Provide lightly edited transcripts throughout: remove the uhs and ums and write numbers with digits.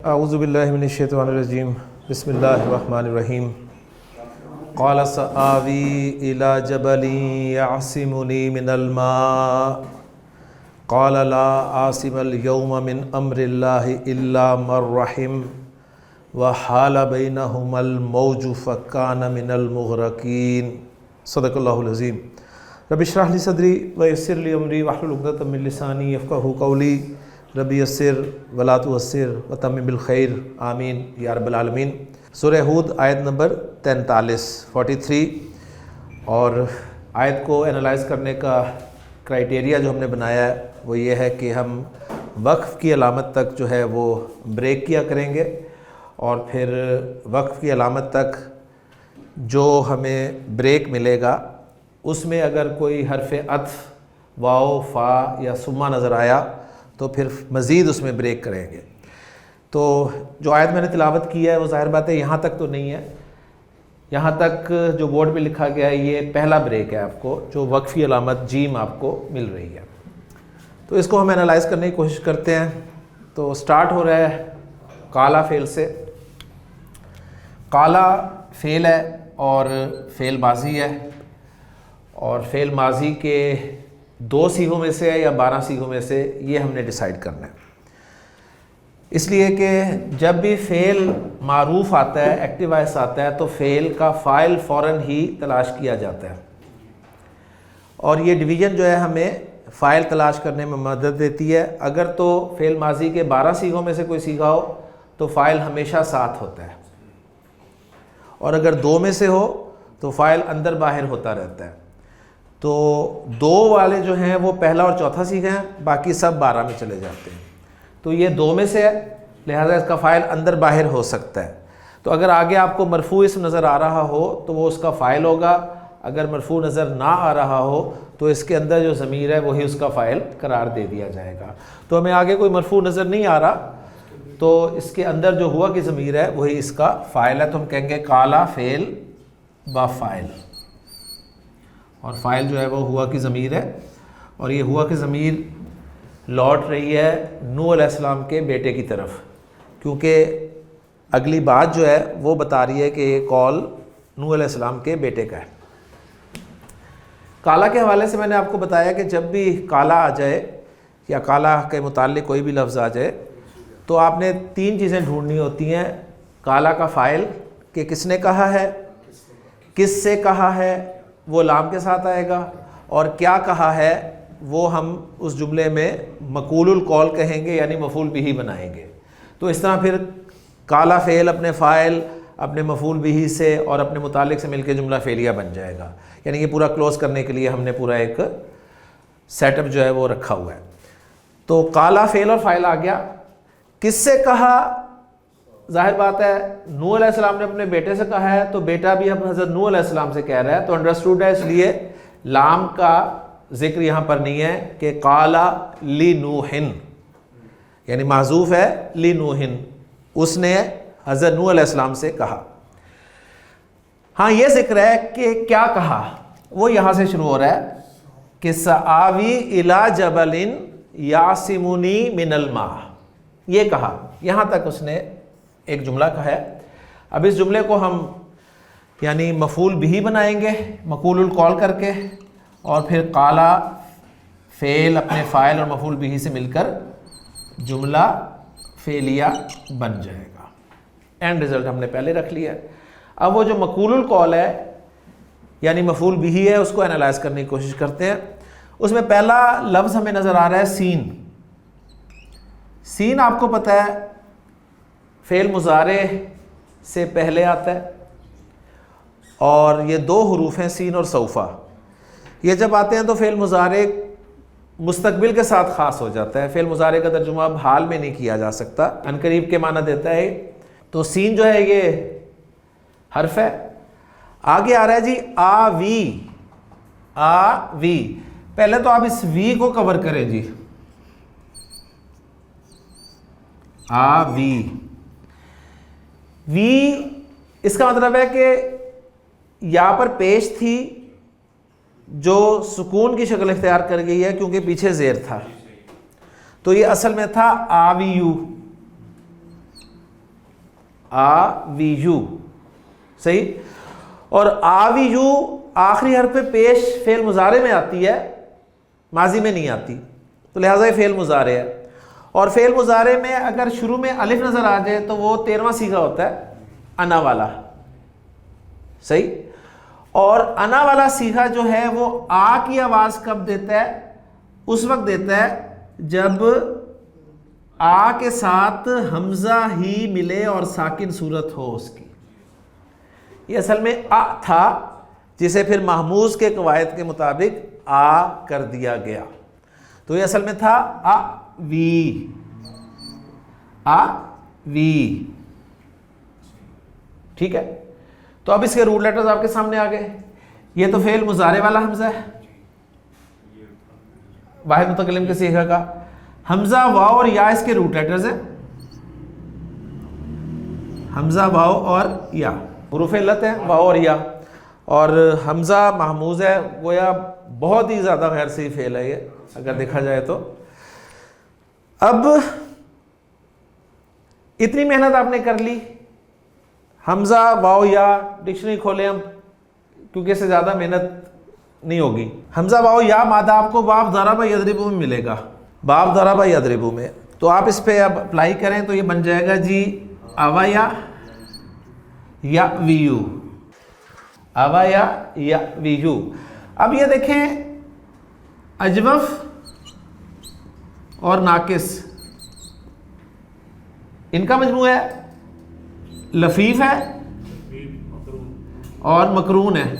اعوذ باللہ من الشیطان الرجیم بسم اللہ الرحمن الرحیم قال سآوی الی جبل یعصمنی من الماء قال لا عاصم اليوم من امر اللہ الا من رحم وحال بینہما الموج فکان من المغرقین صدق اللہ العظیم۔ رب اشرح لی صدری ویسر لی امری واحلل عقدۃ من لسانی یفقہوا قولی ربی یسر ولا تعسر وتمم بالخیر آمین یا رب العالمین۔ سورہ ہود آیت نمبر 43 اور آیت کو انالائز کرنے کا کرائیٹیریا جو ہم نے بنایا ہے وہ یہ ہے کہ ہم وقف کی علامت تک جو ہے وہ بریک کیا کریں گے، اور پھر وقف کی علامت تک جو ہمیں بریک ملے گا اس میں اگر کوئی حرف عطف واو فا یا ثم نظر آیا تو پھر مزید اس میں بریک کریں گے۔ تو جو آیت میں نے تلاوت کی ہے وہ ظاہر بات ہے یہاں تک تو نہیں ہے، یہاں تک جو بورڈ پہ لکھا گیا ہے یہ پہلا بریک ہے آپ کو، جو وقفی علامت جیم آپ کو مل رہی ہے۔ تو اس کو ہم انالائز کرنے کی کوشش کرتے ہیں۔ تو سٹارٹ ہو رہا ہے قالا فعل سے۔ قالا فعل ہے اور فعل ماضی ہے، اور فعل ماضی کے 2 صیغوں میں سے ہے یا 12 صیغوں میں سے، یہ ہم نے ڈیسائیڈ کرنا ہے۔ اس لیے کہ جب بھی فعل معروف آتا ہے، ایکٹیو وائس آتا ہے، تو فعل کا فاعل فوراً ہی تلاش کیا جاتا ہے، اور یہ ڈویژن جو ہے ہمیں فاعل تلاش کرنے میں مدد دیتی ہے۔ اگر تو فعل ماضی کے 12 صیغوں میں سے کوئی صیغہ ہو تو فاعل ہمیشہ ساتھ ہوتا ہے، اور اگر 2 میں سے ہو تو فاعل اندر باہر ہوتا رہتا ہے۔ تو 2 والے جو ہیں وہ پہلا اور چوتھا صیغہ ہیں، باقی سب 12 میں چلے جاتے ہیں۔ تو یہ 2 میں سے ہے، لہذا اس کا فاعل اندر باہر ہو سکتا ہے۔ تو اگر آگے آپ کو مرفوع اسم نظر آ رہا ہو تو وہ اس کا فاعل ہوگا، اگر مرفوع نظر نہ آ رہا ہو تو اس کے اندر جو ضمیر ہے وہی اس کا فاعل قرار دے دیا جائے گا۔ تو ہمیں آگے کوئی مرفوع نظر نہیں آ رہا تو اس کے اندر جو ہوا کی ضمیر ہے وہی اس کا فاعل ہے، تو ہم کہیں گے قالا فعل با فاعل، اور فاعل جو ہے وہ ہوا کی ضمیر ہے، اور یہ ہوا کی ضمیر لوٹ رہی ہے نوح علیہ السلام کے بیٹے کی طرف، کیونکہ اگلی بات جو ہے وہ بتا رہی ہے کہ یہ قول نوح علیہ السلام کے بیٹے کا ہے۔ کالا کے حوالے سے میں نے آپ کو بتایا کہ جب بھی کالا آ جائے یا کالا کے متعلق کوئی بھی لفظ آ جائے تو آپ نے 3 چیزیں ڈھونڈنی ہوتی ہیں۔ کالا کا فاعل کہ کس نے کہا ہے، کس سے کہا ہے، وہ لام کے ساتھ آئے گا، اور کیا کہا ہے وہ ہم اس جملے میں مقول القول کہیں گے، یعنی مفعول بھی بنائیں گے۔ تو اس طرح پھر کالا فعل اپنے فاعل، اپنے مفعول بھی سے اور اپنے متعلق سے مل کے جملہ فعلیہ بن جائے گا۔ یعنی یہ پورا کلوز کرنے کے لیے ہم نے پورا ایک سیٹ اپ جو ہے وہ رکھا ہوا ہے۔ تو کالا فعل اور فاعل آ گیا۔ کس سے کہا، ظاہر بات ہے نوح علیہ السلام نے اپنے بیٹے سے کہا ہے، تو بیٹا بھی اب حضرت نوح علیہ السلام سے کہہ رہا ہے، تو انڈرسٹوڈ ہے، اس لیے لام کا ذکر یہاں پر نہیں ہے کہ قالا لی نوحن، یعنی معذوف ہے لی نوحن، اس نے حضرت نوح علیہ السلام سے کہا۔ ہاں یہ ذکر ہے کہ کیا کہا، وہ یہاں سے شروع ہو رہا ہے کہ سآوی الی جبل یعصمنی من الماء، یہ کہا، یہاں تک اس نے ایک جملہ کہا ہے۔ اب اس جملے کو ہم یعنی مفعول بھی بنائیں گے مقول القول کر کے، اور پھر قالا فعل اپنے فاعل اور مفعول بھی سے مل کر جملہ فعلیہ بن جائے گا۔ اینڈ رزلٹ ہم نے پہلے رکھ لیا ہے۔ اب وہ جو مقول القول ہے یعنی مفعول بھی ہے، اس کو انالائز کرنے کی کوشش کرتے ہیں۔ اس میں پہلا لفظ ہمیں نظر آ رہا ہے سین۔ سین آپ کو پتہ ہے فعل مضارع سے پہلے آتا ہے، اور یہ 2 حروف ہیں سین اور سوفا۔ یہ جب آتے ہیں تو فعل مضارع مستقبل کے ساتھ خاص ہو جاتا ہے، فعل مضارع کا ترجمہ اب حال میں نہیں کیا جا سکتا، ان قریب کے معنی دیتا ہے۔ تو سین جو ہے یہ حرف ہے۔ آگے آ رہا ہے جی آوی، آوی، پہلے تو آپ اس وی کو کور کریں جی، آوی، وی اس کا مطلب ہے کہ یہاں پر پیش تھی جو سکون کی شکل اختیار کر گئی ہے کیونکہ پیچھے زیر تھا، تو یہ اصل میں تھا آویو، آویو، صحیح. اور آویو آخری حرف پہ پیش فعل مضارع میں آتی ہے، ماضی میں نہیں آتی، تو لہٰذا یہ فعل مضارع ہے. اور فعل مضارع میں اگر شروع میں الف نظر آ جائے تو وہ 13واں صیغہ ہوتا ہے انا والا، صحیح. اور انا والا صیغہ جو ہے وہ آ کی آواز کب دیتا ہے؟ اس وقت دیتا ہے جب آ کے ساتھ حمزہ ہی ملے اور ساکن صورت ہو اس کی. یہ اصل میں آ تھا جسے پھر محموز کے قواعد کے مطابق آ کر دیا گیا. تو یہ اصل میں تھا آ وی، آ وی، ٹھیک ہے. تو اب اس کے روٹ لیٹرز آپ کے سامنے آ گئے. یہ تو فعل مضارع والا حمزہ ہے واحد متکلم کے صیغہ کا. حمزہ واو اور یا اس کے روٹ لیٹرز ہیں، حمزہ واو اور یا حروف علت ہیں، واو اور یا. اور حمزہ محموز ہے، گویا بہت ہی زیادہ غیر صحیح فعل ہے یہ اگر دیکھا جائے تو. اب اتنی محنت آپ نے کر لی، حمزہ واو یا ڈکشنری کھولیں ہم کیونکہ اس سے زیادہ محنت نہیں ہوگی. حمزہ واو یا مادہ آپ کو باب ضرب یضرب میں ملے گا، باب ضرب یضرب میں. تو آپ اس پہ اب اپلائی کریں تو یہ بن جائے گا جی اویا یا ویو، اویا یا ویو. اب یہ دیکھیں اجوف اور ناقص ان کا مجموعہ ہے، لفیف ہے اور مقرون ہے.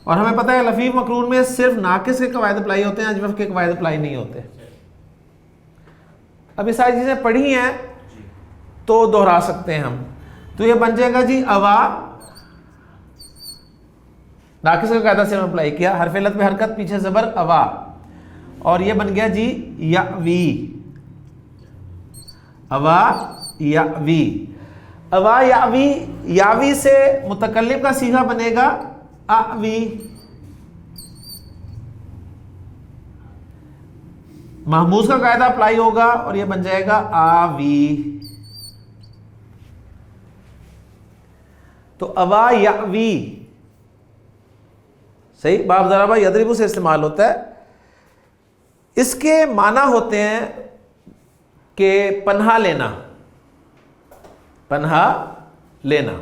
اور ہمیں پتہ ہے لفیف مقرون میں صرف ناقص کے قواعد اپلائی ہوتے ہیں، اجوف کے قواعد اپلائی نہیں ہوتے. اب یہ ساری چیزیں پڑھی ہیں تو دہرا سکتے ہیں ہم. تو یہ بن جائے گا جی اوا، ناقص کا قاعدہ سے ہم اپلائی کیا، حرف علت پہ حرکت پیچھے زبر اوا، اور یہ بن گیا جی یا وی، اوا یا وی. اوا یا وی، یاوی سے متکلم کا صیغہ بنے گا اوی، محموز کا قاعدہ اپلائی ہوگا اور یہ بن جائے گا آوی. تو اوا یا وی صحیح باب ضربہ یضرب سے استعمال ہوتا ہے. اس کے معنی ہوتے ہیں کہ پناہ لینا، پناہ لینا.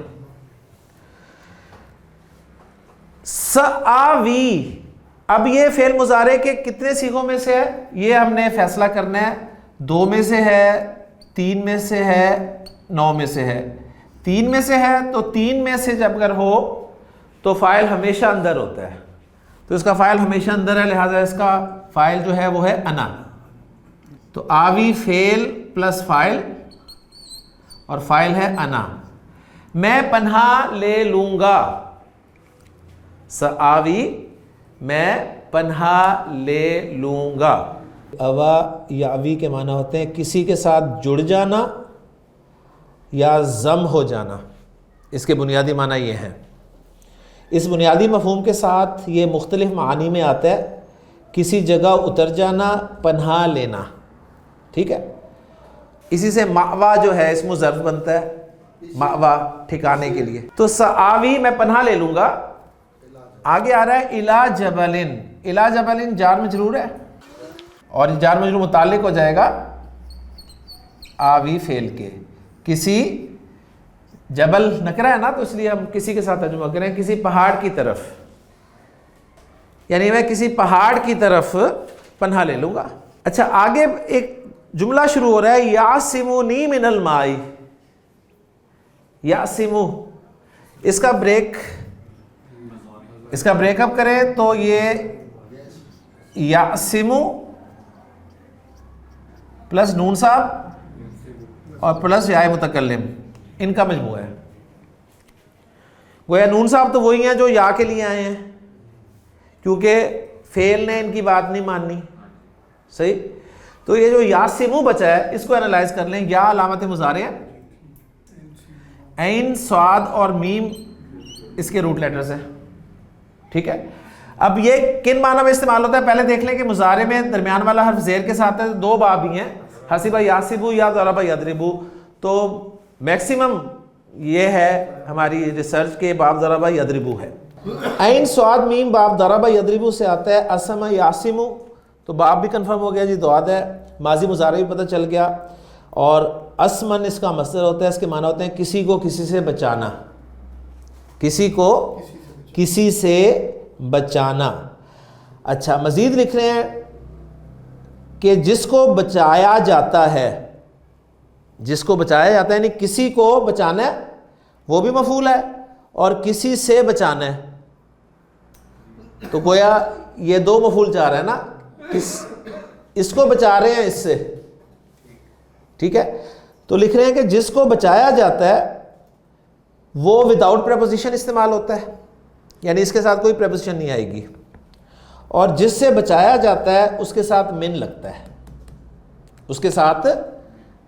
سآوی، اب یہ فعل مضارع کے کتنے صیغوں میں سے ہے یہ ہم نے فیصلہ کرنا ہے. 2 میں سے ہے، 3 میں سے ہے، 9 میں سے ہے. 3 میں سے ہے تو 3 میں سے جب اگر ہو تو فاعل ہمیشہ اندر ہوتا ہے، تو اس کا فاعل ہمیشہ اندر ہے، لہٰذا اس کا فاعل جو ہے وہ ہے انا. تو آوی فعل پلس فاعل اور فاعل ہے انا. میں پناہ لے لوں گا، سآوی میں پناہ لے لوں گا. اوا یا اوی کے معنی ہوتے ہیں کسی کے ساتھ جڑ جانا یا ضم ہو جانا. اس کے بنیادی معنی یہ ہیں. اس بنیادی مفہوم کے ساتھ یہ مختلف معانی میں آتا ہے. کسی جگہ اتر جانا، پناہ لینا، ٹھیک ہے. اسی سے مأوا جو ہے اسم ظرف بنتا ہے، مأوا ٹھکانے کے لیے. تو سآوی میں پناہ لے لوں گا. آگے آ رہا ہے الا جبلن، الا جبلن جار مجرور ہے اور جار مجرور متعلق ہو جائے گا آوی فعل کے. کسی جبل نکرہ ہے نا تو اس لیے ہم کسی کے ساتھ ترجمہ کریں، کسی پہاڑ کی طرف، یعنی میں کسی پہاڑ کی طرف پناہ لے لوں گا. اچھا آگے ایک جملہ شروع ہو رہا ہے یعصمونی من الماء. یعصمو، اس کا بریک اپ کریں تو یہ یعصمو پلس نون صاحب اور پلس یا متکلم ان کا مجموعہ ہے. گویا نون صاحب تو وہی ہیں جو یا کے لیے آئے ہیں کیونکہ فعل نے ان کی بات نہیں ماننی، صحیح. تو یہ جو یاسمو بچا ہے اس کو انالائز کر لیں. یا علامت مضارع ہے، عین صاد اور میم اس کے روٹ لیٹرز ہیں، ٹھیک ہے. اب یہ کن معنی میں استعمال ہوتا ہے پہلے دیکھ لیں کہ مضارع میں درمیان والا حرف زیر کے ساتھ ہے. 2 باب ہی ہیں، حسبہ یاسبو یا ضرب یضربو. تو میکسیمم یہ ہے ہماری ریسرچ کے باب ضربہ یضربو ہے. عین صاد میم باب ضربہ یضربو سے آتا ہے اسم یاسمو, تو باب بھی کنفرم ہو گیا جی, دعاد ہے, ماضی مضارع بھی پتہ چل گیا, اور اسمن اس کا مصدر ہوتا ہے, اس کے معنی ہوتے ہیں کسی کو کسی سے بچانا, کسی کو کسی سے بچانا. اچھا مزید لکھ رہے ہیں کہ جس کو بچایا جاتا ہے, جس کو بچایا جاتا ہے یعنی کسی کو بچانا ہے وہ بھی مفعول ہے, اور کسی سے بچانا ہے, تو گویا یہ دو مفعول چاہ رہے ہیں نا, اس کو بچا رہے ہیں اس سے, ٹھیک ہے. تو لکھ رہے ہیں کہ جس کو بچایا جاتا ہے وہ وداؤٹ پریپوزیشن استعمال ہوتا ہے, یعنی اس کے ساتھ کوئی پریپوزیشن نہیں آئے گی, اور جس سے بچایا جاتا ہے اس کے ساتھ من لگتا ہے, اس کے ساتھ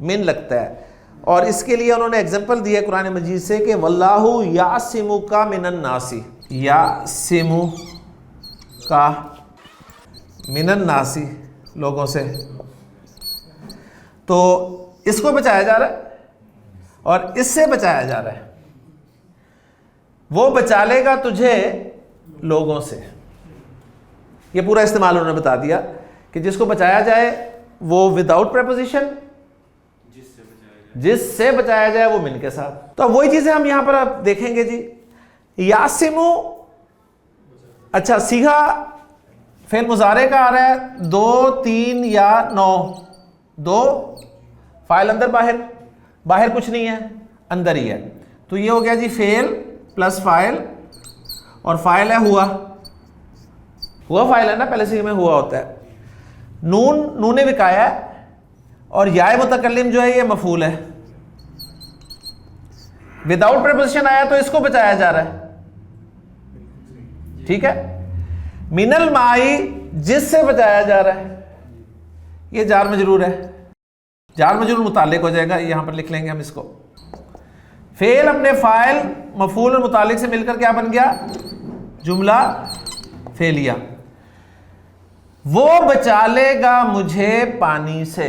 من لگتا ہے. اور اس کے لیے انہوں نے ایگزامپل دیا قرآن مجید سے کہ واللہ یعصمک من الناس, یعصمک من الناس, لوگوں سے. تو اس کو بچایا جا رہا ہے اور اس سے بچایا جا رہا ہے. وہ بچا لے گا تجھے لوگوں سے, یہ پورا استعمال انہوں نے بتا دیا کہ جس کو بچایا جائے وہ وداؤٹ پریپوزیشن, جس سے بچایا جائے وہ من کے ساتھ. تو وہی چیزیں ہم یہاں پر اب دیکھیں گے جی. یاسمو, اچھا صیغہ فعل مضارع کا آ رہا ہے 2 3 یا 9, 2 فاعل اندر باہر, باہر کچھ نہیں ہے اندر ہی ہے, تو یہ ہو گیا جی فعل پلس فاعل, اور فاعل ہے ہوا, ہوا فاعل ہے نا, پہلے سے میں ہوا ہوتا ہے. نون نے وقایا ہے, اور یا متکلم جو ہے یہ مفعول ہے. وداؤٹ پریپوزیشن آیا تو اس کو بچایا جا رہا ہے, ٹھیک ہے. من المائی, جس سے بچایا جا رہا ہے, یہ جار مجرور ہے, جار مجرور متعلق ہو جائے گا, یہاں پر لکھ لیں گے ہم اس کو. فعل اپنے فاعل مفعول اور متعلق سے مل کر کیا بن گیا, جملہ فعلیہ. وہ بچا لے گا مجھے پانی سے.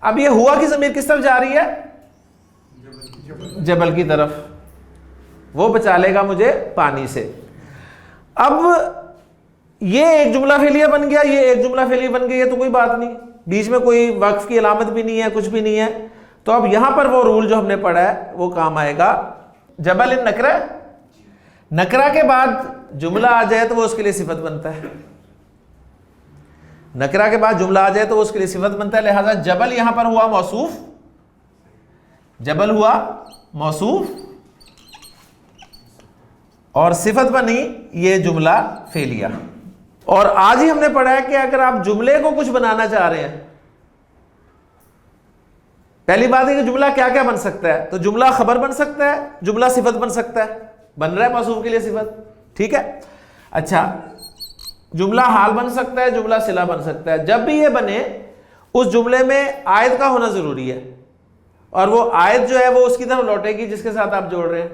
اب یہ ہوا کی ضمیر کس طرف جا رہی ہے, جبل کی طرف. وہ بچا لے گا مجھے پانی سے. اب یہ ایک جملہ فعلیہ بن گیا, یہ ایک جملہ فعلیہ بن گیا, یہ تو کوئی بات نہیں, بیچ میں کوئی وقف کی علامت بھی نہیں ہے, کچھ بھی نہیں ہے. تو اب یہاں پر وہ رول جو ہم نے پڑھا ہے وہ کام آئے گا. جبل ان نکرہ, نکرہ کے بعد جملہ آ جائے تو وہ اس کے لیے صفت بنتا ہے, نکرہ کے بعد جملہ آ جائے تو وہ اس کے لیے صفت بنتا ہے. لہذا جبل یہاں پر ہوا موصوف, جبل ہوا موصوف, اور صفت بنی یہ جملہ فعلیہ. اور آج ہی ہم نے پڑھا ہے کہ اگر آپ جملے کو کچھ بنانا چاہ رہے ہیں, پہلی بات ہے کہ جملہ کیا کیا بن سکتا ہے, تو جملہ خبر بن سکتا ہے, جملہ صفت بن سکتا ہے, بن رہا ہے موصوف کے لیے صفت, ٹھیک ہے. اچھا جملہ حال بن سکتا ہے, جملہ صلہ بن سکتا ہے. جب بھی یہ بنے اس جملے میں عائد کا ہونا ضروری ہے, اور وہ عائد جو ہے وہ اس کی طرف لوٹے گی جس کے ساتھ آپ جوڑ رہے ہیں.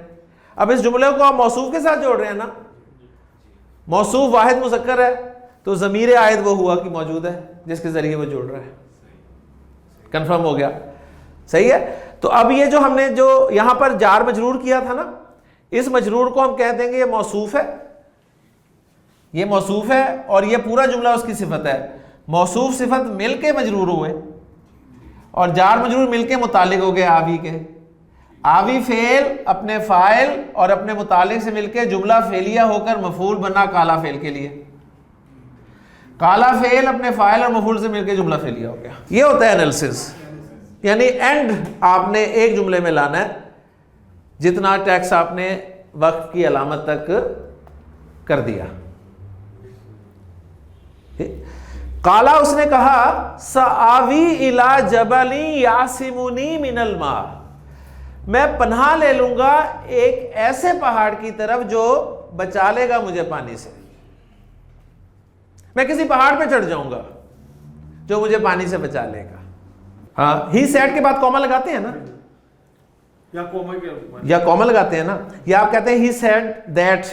اب اس جملے کو آپ موصوف کے ساتھ جوڑ رہے ہیں نا, موصوف واحد مذکر ہے تو ضمیر عائد وہ ہوا کہ موجود ہے جس کے ذریعے وہ جوڑ رہا ہے. کنفرم ہو گیا, صحیح ہے. تو اب یہ جو ہم نے جو یہاں پر جار مجرور کیا تھا نا, اس مجرور کو ہم کہہ دیں گے یہ موصوف ہے, یہ موصوف ہے, اور یہ پورا جملہ اس کی صفت ہے. موصوف صفت مل کے مجرور ہوئے, اور جار مجرور مل کے متعلق ہو گئے آوی کے. آوی فعل اپنے فاعل اور اپنے متعلق سے مل کے جملہ فعلیہ ہو کر مفعول بنا کالا فعل کے لیے. کالا فعل اپنے فاعل اور مفعول سے مل کے جملہ فعلیہ ہو گیا. یہ ہوتا ہے انالیسس, یعنی اینڈ آپ نے ایک جملے میں لانا ہے جتنا ٹیکس آپ نے وقف کی علامت تک کر دیا. قالا, اس نے کہا سآوی الی جبل یعصمنی من الماء, میں پناہ لے لوں گا ایک ایسے پہاڑ کی طرف جو بچا لے گا مجھے پانی سے. میں کسی پہاڑ پہ چڑھ جاؤں گا جو مجھے پانی سے بچا لے گا. ہاں, ہی سیڈ کے بعد کوما لگاتے ہیں نا, یا کوما لگاتے ہیں نا, یا آپ کہتے ہیں ہی سیڈ دیٹ,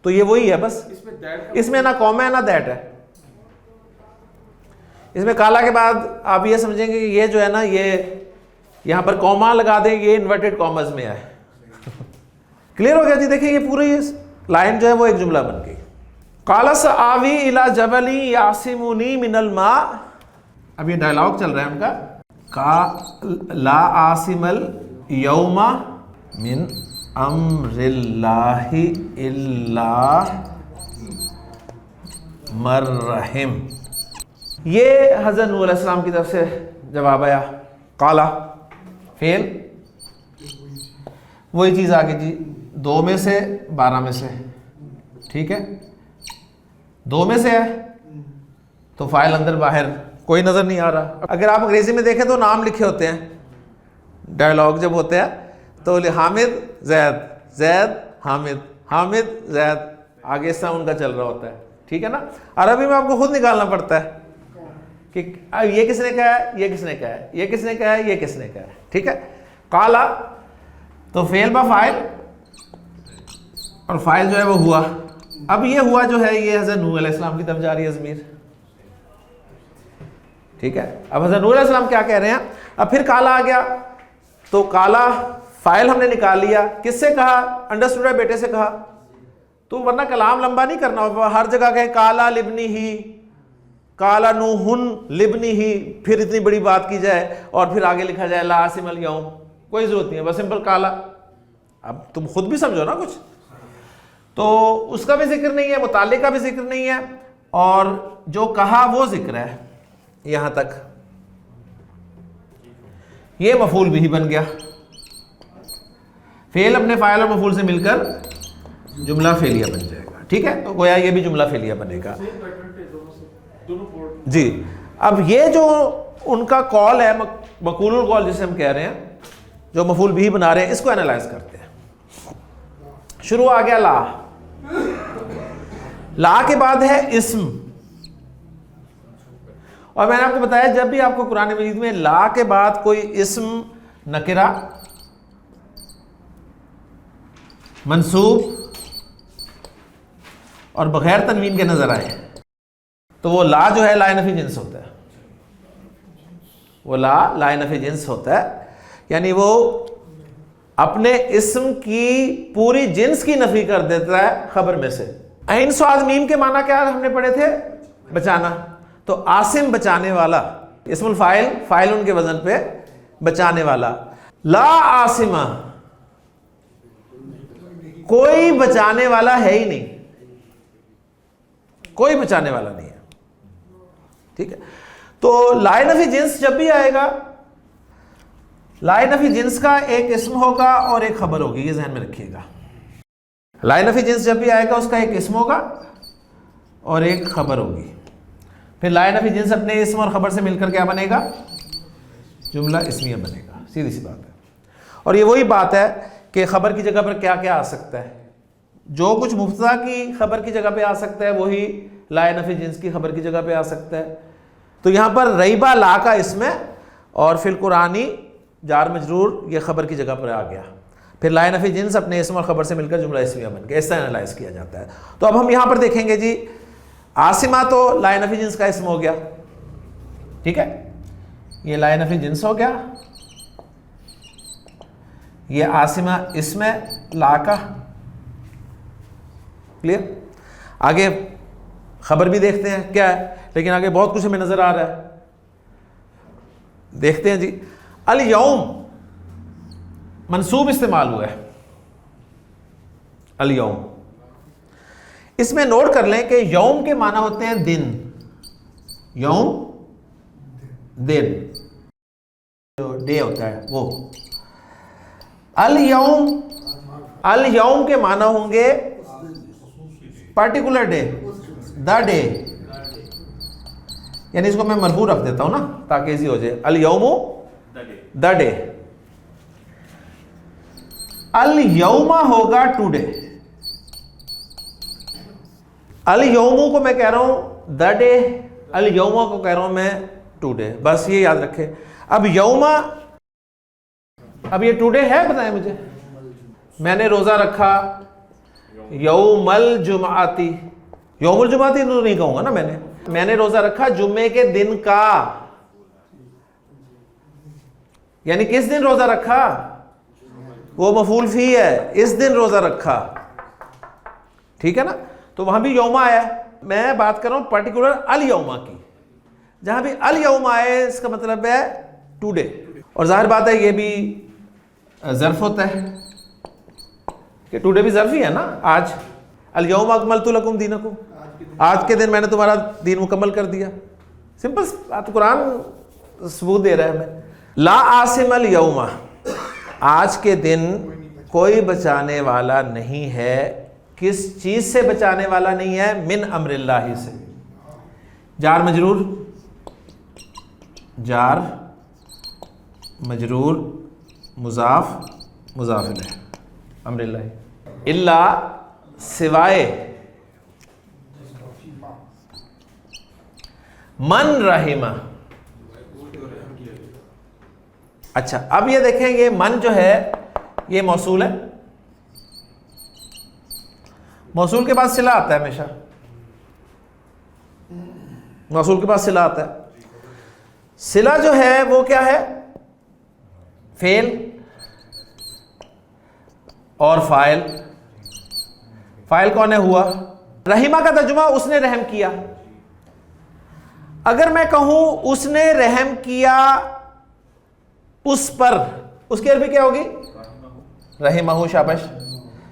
تو یہ وہی ہے بس, اس میں نہ کوما ہے نہ دیٹ ہے. اس میں کالا کے بعد آپ یہ سمجھیں گے کہ یہ جو ہے نا یہ یہاں پر کوما لگا دیں، یہ انورٹڈ کامز میں ہے. کلیئر ہو گیا جی؟ دیکھیں یہ پوری لائن جو ہے وہ ایک جملہ بن گئی. قال سآوی الی جبل یعصمنی من الماء. اب یہ ڈائلاگ چل رہا ہے ان کا. لا عاصم الیوم من امر اللہ الا من رحم. یہ حضرت نوح علیہ السلام کی طرف سے جواب آیا. قالا فعل وہی چیز آگے جی، 2 میں سے 12 میں سے. ٹھیک ہے، 2 میں سے ہے تو فاعل اندر باہر کوئی نظر نہیں آ رہا. اگر آپ انگریزی میں دیکھیں تو نام لکھے ہوتے ہیں. ڈائلاگ جب ہوتے ہیں تو حامد زید، زید حامد، حامد زید، آگے اس طرح ان کا چل رہا ہوتا ہے. ٹھیک ہے نا. عربی میں آپ کو خود نکالنا پڑتا ہے کہ یہ کس نے کہا ہے، یہ کس نے کہا ہے، یہ کس نے کہا ہے، یہ کس نے کہا ہے. ٹھیک ہے. قالا تو فعل با فاعل، اور فاعل جو ہے وہ ہوا. اب یہ ہوا جو ہے یہ حضرت نوح علیہ السلام کی طرف جا رہی ہے ضمیر. ٹھیک ہے. اب حضرت نوح علیہ السلام کیا کہہ رہے ہیں؟ اب پھر کالا آ گیا تو کالا فاعل ہم نے نکال لیا. کس سے کہا؟ انڈرسٹوڈ ہے، بیٹے سے کہا. تو ورنہ کلام لمبا نہیں کرنا ہوگا، ہر جگہ کہیں کالا لبنی ہی، کالا نوحن لبنی ہی، پھر اتنی بڑی بات کی جائے اور پھر آگے لکھا جائے لا عاصم الیوم. کوئی ضرورت نہیں ہے، بس سمپل کالا. اب تم خود بھی سمجھو نا کچھ. تو اس کا بھی ذکر نہیں ہے، متعلق کا بھی ذکر نہیں ہے، اور جو کہا وہ ذکر ہے. یہاں تک یہ مفعول بھی بن گیا. فعل اپنے فاعل اور مفعول سے مل کر جملہ فعلیہ بن جائے گا. ٹھیک ہے. تو گویا یہ بھی جملہ فعلیہ بنے گا. جی. اب یہ جو ان کا قول ہے، مقول القول جسے ہم کہہ رہے ہیں، جو مفعول بھی بنا رہے ہیں، اس کو انالائز کرتے ہیں. شروع آ گیا لا. لا کے بعد ہے اسم. اور میں نے آپ کو بتایا جب بھی آپ کو قرآن مجید میں لا کے بعد کوئی اسم نکرہ منصوب اور بغیر تنوین کے نظر آئے تو وہ لا جو ہے لا نفی جنس ہوتا ہے. وہ لا نفی جنس ہوتا ہے، یعنی وہ اپنے اسم کی پوری جنس کی نفی کر دیتا ہے خبر میں سے. عین صاد میم کے معنی کیا ہم نے پڑھے تھے؟ بچانا. تو عاصم بچانے والا، اسم الفاعل، فاعل ان کے وزن پہ بچانے والا. لا عاصمہ، کوئی بچانے والا ہے ہی نہیں، کوئی بچانے والا نہیں ہے. ٹھیک ہے. تو لائے نفی جنس جب بھی آئے گا، لائے نفی جنس کا ایک اسم ہوگا اور ایک خبر ہوگی. یہ ذہن میں رکھیے گا. لائے نفی جنس جب بھی آئے گا اس کا ایک اسم ہوگا اور ایک خبر ہوگی. پھر لائے نفی جنس اپنے اسم اور خبر سے مل کر کیا بنے گا؟ جملہ اسمیہ بنے گا. سیدھی سی بات ہے. اور یہ وہی بات ہے کہ خبر کی جگہ پر کیا کیا آ سکتا ہے. جو کچھ مبتدا کی خبر کی جگہ پہ آ سکتا ہے وہی لائے نفی جنس کی خبر کی جگہ پہ آ سکتا ہے. تو یہاں پر ریبہ لا کا اسم ہے اور فی القرآنی جار مجرور یہ خبر کی جگہ پر آ گیا. پھر لائے نفی جنس اپنے اسم اور خبر سے مل کر جملہ اسمیہ بن گیا. اس طرح انالائز کیا جاتا ہے. تو اب ہم یہاں پر دیکھیں گے جی عاصمہ تو لائے نفی جنس کا اسم ہو گیا. ٹھیک ہے. یہ لائے نفی جنس ہو گیا. یہ عاصمہ اسم ہے لا کا. کلیئر. آگے خبر بھی دیکھتے ہیں کیا ہے، لیکن آگے بہت کچھ ہمیں نظر آ رہا ہے. دیکھتے ہیں جی. الیوم منصوب استعمال ہوا ہے. الیوم، اس میں نوٹ کر لیں کہ یوم کے معنی ہوتے ہیں دن. یوم دن، جو ڈے ہوتا ہے وہ. الیوم، الیوم کے معنی ہوں گے پرٹیکولر ڈے، دا ڈے. یعنی اس کو میں مرفوع رکھ دیتا ہوں نا تاکہ ایزی ہو جائے. الیوم دا ڈے. الیوم ہوگا ٹو ڈے. الیوم کو میں کہہ رہا ہوں دا ڈے، الیوم کو کہہ رہا ہوں میں ٹو ڈے. بس یہ یاد رکھے. اب یوم، اب یہ ٹو ڈے ہے؟ بتائیں مجھے. میں نے روزہ رکھا یوم الجمعاتی، یوم الجمعہ تو نہیں کہوں گا نا میں نے روزہ رکھا جمعے کے دن کا، یعنی کس دن روزہ رکھا؟ وہ مفعول فی ہے، اس دن روزہ رکھا، ٹھیک ہے نا؟ تو وہاں بھی یوم آیا ہے، میں بات کر رہا ہوں پرٹیکولر الیوم کی، جہاں بھی الیوم آئے اس کا مطلب ہے ٹوڈے، اور ظاہر بات ہے یہ بھی ظرف ہوتا ہے کہ ٹوڈے بھی ظرف ہی ہے نا، آج الیوم اکملت لکم دینکم، آج کے دن میں نے تمہارا دین مکمل کر دیا، سمپل بات، قرآن ثبوت دے رہا ہے ہمیں. لا عاصم الیوم، آج کے دن کوئی بچانے والا نہیں ہے، کس چیز سے بچانے والا نہیں ہے؟ من امر اللہ سے. جار مجرور، جار مجرور مضاف مضاف الیہ، امر اللہ، الا سوائے من رحمہ. اچھا اب یہ دیکھیں، یہ من جو ہے یہ موصول ہے، موصول کے بعد صلہ آتا ہے، ہمیشہ موصول کے بعد صلہ آتا ہے. صلہ جو ہے وہ کیا ہے؟ فعل اور فاعل. فاعل کون ہے؟ ہوا. رحمہ کا ترجمہ اس نے رحم کیا. اگر میں کہوں اس نے رحم کیا اس پر، اس کی عربی کیا ہوگی؟ رحمہ. شابش.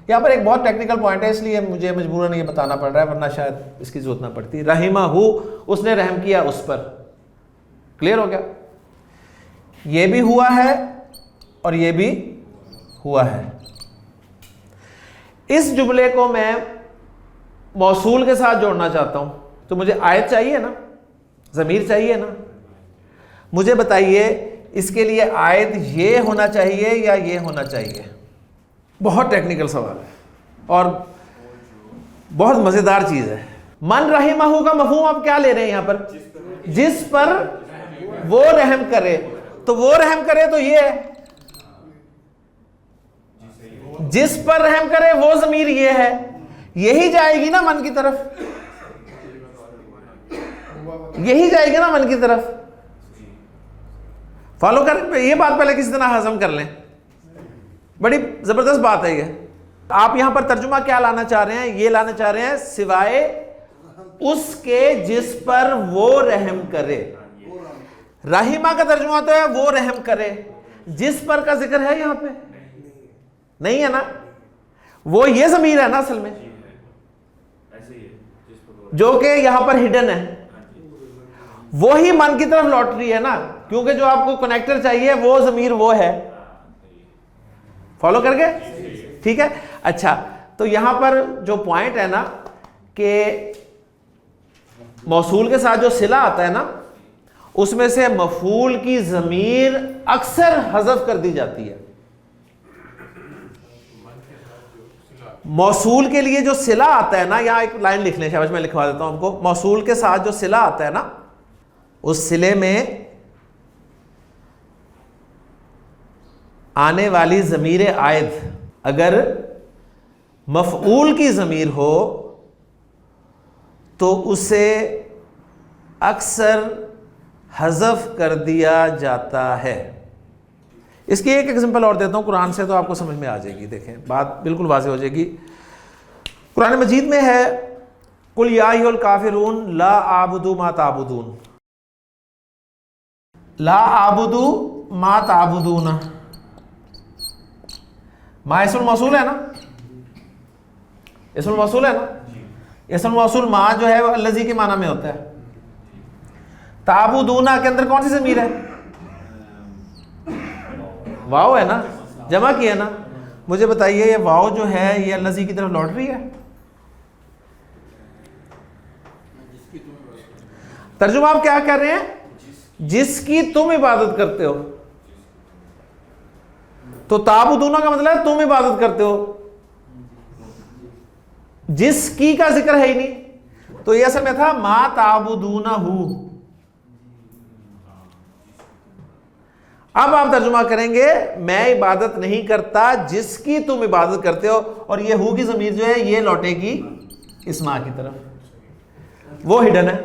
یہاں پر ایک بہت ٹیکنیکل پوائنٹ ہے، اس لیے مجھے مجبوراً یہ بتانا پڑ رہا ہے، ورنہ شاید اس کی ضرورت نہ پڑتی. رحمہ ہو، اس نے رحم کیا اس پر. کلیئر ہو گیا؟ یہ بھی ہوا ہے اور یہ بھی ہوا ہے. اس جملے کو میں موصول کے ساتھ جوڑنا چاہتا ہوں، تو مجھے آیت چاہیے نا، ضمیر چاہیے نا. مجھے بتائیے اس کے لیے آیت یہ ہونا چاہیے یا یہ ہونا چاہیے؟ بہت ٹیکنیکل سوال ہے اور بہت مزیدار چیز ہے. من رحمہ کا مفہوم آپ کیا لے رہے ہیں یہاں پر؟ جس پر وہ رحم کرے. تو وہ رحم کرے تو یہ ہے، جس پر رحم کرے وہ ضمیر یہ ہے، یہی جائے گی نا من کی طرف، یہی جائے گی نا من کی طرف. فالو کر، یہ بات پہلے کسی طرح ہضم کر لیں، بڑی زبردست بات ہے یہ. آپ یہاں پر ترجمہ کیا لانا چاہ رہے ہیں؟ یہ لانا چاہ رہے ہیں سوائے اس کے جس پر وہ رحم کرے. رحمہ کا ترجمہ تو ہے وہ رحم کرے، جس پر کا ذکر ہے یہاں پہ نہیں ہے نا. وہ یہ ضمیر ہے نا اصل میں، جو کہ یہاں پر ہڈن ہے، وہی من کی طرف لوٹ رہی ہے نا، کیونکہ جو آپ کو کنیکٹر چاہیے وہ ضمیر وہ ہے. فالو کر گئے؟ ٹھیک ہے. اچھا تو یہاں پر جو پوائنٹ ہے نا کہ موصول کے ساتھ جو صلہ آتا ہے نا، اس میں سے مفعول کی ضمیر اکثر حذف کر دی جاتی ہے. موصول کے لیے جو صلہ آتا ہے نا، یہاں ایک لائن لکھ لیں، شاباش، میں لکھوا دیتا ہوں آپ کو. موصول کے ساتھ جو صلہ آتا ہے نا، اس صلے میں آنے والی ضمیر عائد اگر مفعول کی ضمیر ہو تو اسے اکثر حذف کر دیا جاتا ہے. اس کی ایک ایگزامپل اور دیتا ہوں قرآن سے، تو آپ کو سمجھ میں آ جائے گی. دیکھیں بات بالکل واضح ہو جائے گی. قرآن مجید میں ہے قل یا ایھا الکافرون لا اعبد ما تعبدون، لا اعبد ما تعبدون. ما اسم الموصول ہے نا، اسم الموصول ہے نا. اسم الموصول ما جو ہے وہ الذی کے معنی میں ہوتا ہے. تعبدون کے اندر کون سی ضمیر ہے؟ واو ہے نا، جمع کی ہے نا. مجھے بتائیے یہ واو جو ہے یہ الذی کی طرف لوٹ رہی ہے؟ ترجمہ آپ کیا کر رہے ہیں؟ جس کی تم عبادت کرتے ہو. تو تعبدون کا مطلب ہے تم عبادت کرتے ہو، جس کی کا ذکر ہے ہی نہیں. تو یہ اصل میں تھا ما تعبدونہ. اب آپ ترجمہ کریں گے میں عبادت نہیں کرتا جس کی تم عبادت کرتے ہو، اور یہ ہو کی ضمیر جو ہے یہ لوٹے گی اس ما کی طرف. وہ ہڈن ہے.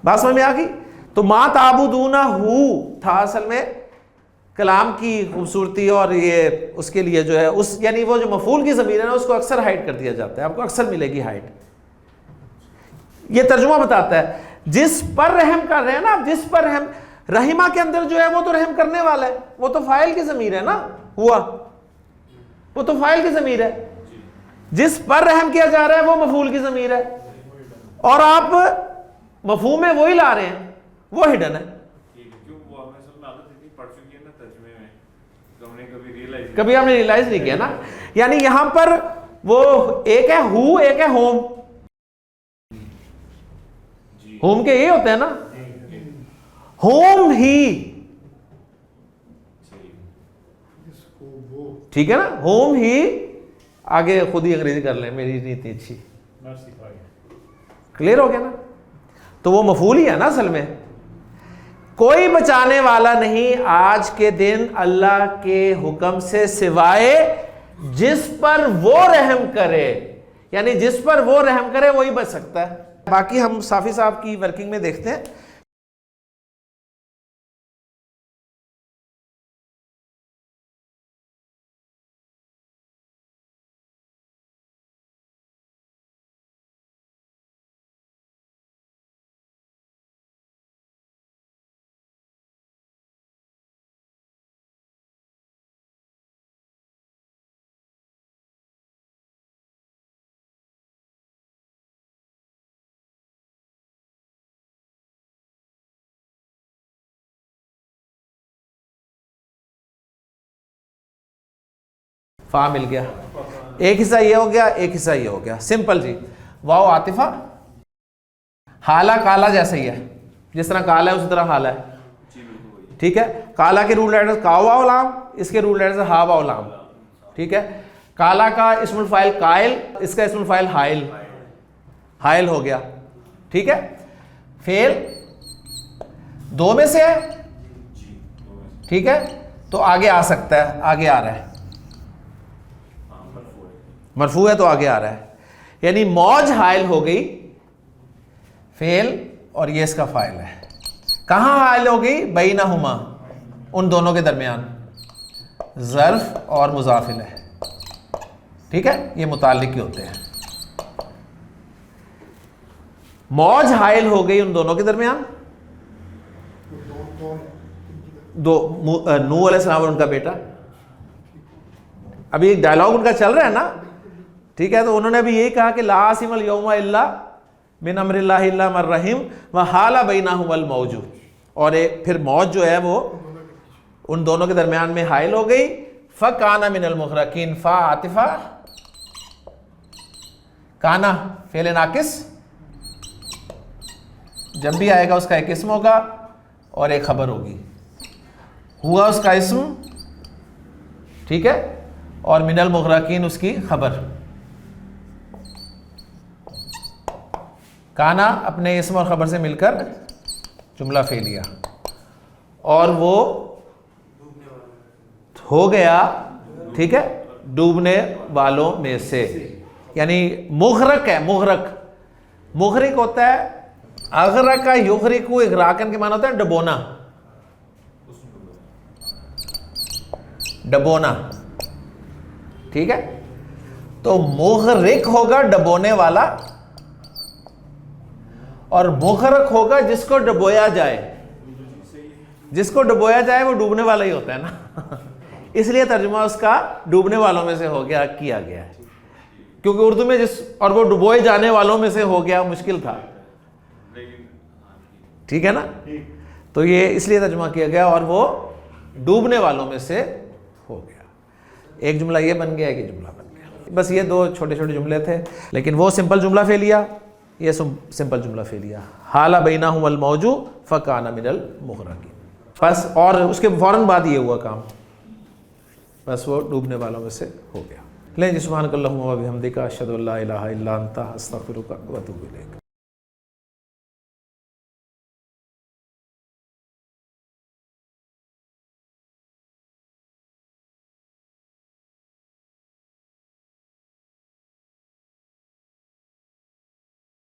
بات سمجھ میں آ گئی؟ تو ما تعبدون ہو تھا اصل میں کلام کی خوبصورتی، اور یہ اس کے لیے جو ہے اس یعنی وہ جو مفعول کی ضمیر ہے نا اس کو اکثر ہائڈ کر دیا جاتا ہے، آپ کو اکثر ملے گی ہائڈ. یہ ترجمہ بتاتا ہے جس پر رحم کر رہے ہیں نا آپ، جس پر رحم، رحمہ کے اندر جو ہے وہ تو رحم کرنے والا ہے، وہ تو فاعل کی ضمیر ہے نا، ہوا وہ تو فاعل کی ضمیر ہے. جس پر رحم کیا جا رہا ہے وہ مفعول کی ضمیر ہے، اور آپ مفہوم میں وہی لا رہے ہیں، وہ ہڈن ہے. کبھی آپ نے ریئلائز نہیں کیا نا. یعنی یہاں پر وہ ایک ہے ہو، ایک ہے ہوم. ہوم کے یہ ہوتے ہیں نا، ہوم ہی، ٹھیک ہے نا، ہوم ہی. آگے خود ہی انگریزی کر لیں، میری نہیں اتنی اچھی. کلیئر ہو گیا نا؟ تو وہ مفعول ہی ہے نا اصل میں. کوئی بچانے والا نہیں آج کے دن اللہ کے حکم سے سوائے جس پر وہ رحم کرے، یعنی جس پر وہ رحم کرے وہی بچ سکتا ہے. باقی ہم صافی صاحب کی ورکنگ میں دیکھتے ہیں. فا مل گیا، ایک حصہ یہ ہو گیا، ایک حصہ یہ ہو گیا. سمپل جی. واو عاطفہ، حالہ کالا جیسا ہی ہے، جس طرح کالا ہے اسی طرح حالہ ہے. ٹھیک ہے. کالا کے رول لیٹرز کا واو لام، اس کے رول لیٹرز ہا واو لام. ٹھیک ہے. کالا کا اسم الفاعل قائل، اس کا اسم الفاعل حائل، حائل ہو گیا. ٹھیک ہے. فعل دو میں سے ہے، ٹھیک ہے، تو آگے آ سکتا ہے، آگے آ رہا ہے. مرفوع ہے تو آگے آ رہا ہے. یعنی موج حائل ہو گئی، فعل، اور یہ اس کا فاعل ہے. کہاں حائل ہو گئی؟ بینہما، ان دونوں کے درمیان. ظرف اور مضاف الیہ، ٹھیک ہے، یہ متعلق ہی ہوتے ہیں. موج حائل ہو گئی ان دونوں کے درمیان. دو نوح علیہ السلام اور ان کا بیٹا. ابھی ایک ڈائلاگ ان کا چل رہا ہے نا، ٹھیک ہے. تو انہوں نے ابھی یہی کہا کہ لا عاصم اليوم الا من امر اللہ الا من رحم وحال بینہم الموج، اور پھر موج جو ہے وہ ان دونوں کے درمیان میں حائل ہو گئی. فکان من المغرقین، فا عاطفہ، کانا فعل ناقص، جب بھی آئے گا اس کا ایک اسم ہوگا اور ایک خبر ہوگی. ہوا اس کا اسم، ٹھیک ہے، اور من المغرقین اس کی خبر. کانا اپنے اسم اور خبر سے مل کر جملہ فعلیہ، اور وہ ہو گیا، ٹھیک ہے، ڈوبنے والوں میں سے. یعنی مغرق ہے، مغرق، مغرق ہوتا ہے، اغرق کا یغرق، اغراقن کے معنی ہوتا ہے ڈبونا، ڈبونا. ٹھیک ہے. تو مغرق ہوگا ڈبونے والا، اور مغرق ہوگا جس کو ڈبویا جائے. جس کو ڈبویا جائے وہ ڈوبنے والا ہی ہوتا ہے نا. اس لیے ترجمہ اس کا ڈوبنے والوں میں سے ہو گیا کیا گیا ہے، کیونکہ اردو میں جس اور وہ ڈبوئے جانے والوں میں سے ہو گیا مشکل تھا. ٹھیک ہے نا. تو یہ اس لیے ترجمہ کیا گیا، اور وہ ڈوبنے والوں میں سے ہو گیا. ایک جملہ یہ بن گیا، ایک جملہ بن گیا. بس یہ دو چھوٹے چھوٹے جملے تھے، لیکن وہ سمپل جملہ فعلیہ، یہ سمپل جملہ فعلیہ. حال بینہم الموج فکان من المغرقین. بس، اور اس کے فوراً بعد یہ ہوا کام، بس وہ ڈوبنے والوں میں سے ہو گیا. لیں جی. سبحانک اللہم و بحمدک، اشہد ان لا الہ الا انت، استغفرک و اتوب الیک.